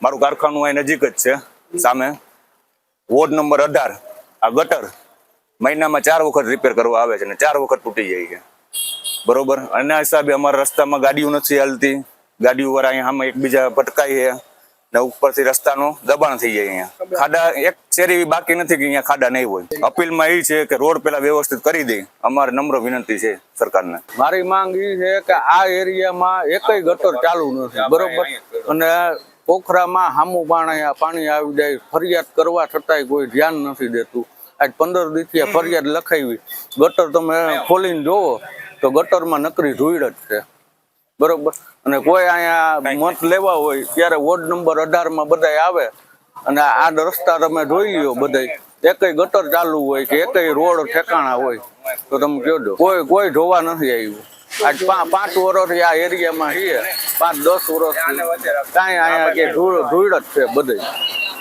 મારું કારખાનું અહીં નજીક જ છે સામે વોર્ડ નંબર 18 આ ગટર મહિનામાં 4 વખત રિપેર કરવા આવે છે અને 4 વખત તૂટી જાય છે બરોબર એના હિસાબે અમારા રસ્તામાં ગાડીઓ નથી હાલતી ગાડીઓ વાળા અહીંયા સામે એકબીજા ભટકાય છે ને ઉપરથી રસ્તાનું દબાણ થઈ જાય અહીંયા ખાડા એક શેરી બાકી નથી કે અહીંયા ખાડા નહીં હોય અપીલમાં એ છે કે રોડ પેલા વ્યવસ્થિત કરી દે અમારે નમ્ર વિનંતી છે સરકારને મારી માંગ એ છે કે આ એરિયામાં એકય ગટર ચાલુ નથી બરોબર અને પોખરામાં હામું પાણી આવી જાય ફરિયાદ કરવા છતાંય કોઈ ધ્યાન નથી દેતું આજ 15 દિવસથી ફરિયાદ લખાવી ગટર તમે ખોલીને જોવો તો ગટરમાં નકરી ધૂળ જ છે બરોબર અને કોઈ અહીંયા મત લેવા હોય ત્યારે વોર્ડ નંબર 18 બધા આવે અને આ રસ્તા તમે જોઈ લ્યો બધા એકય ગટર ચાલુ હોય કે એકય રોડ ઠેકાણા હોય તો તમે કહેજો કોઈ જોવા નથી આવ્યું આજ 5 વર્ષથી આ એરિયામાં છીએ 5-10 વર્ષ કાંઈ અહીંયા કે ધૂળ જ છે બધે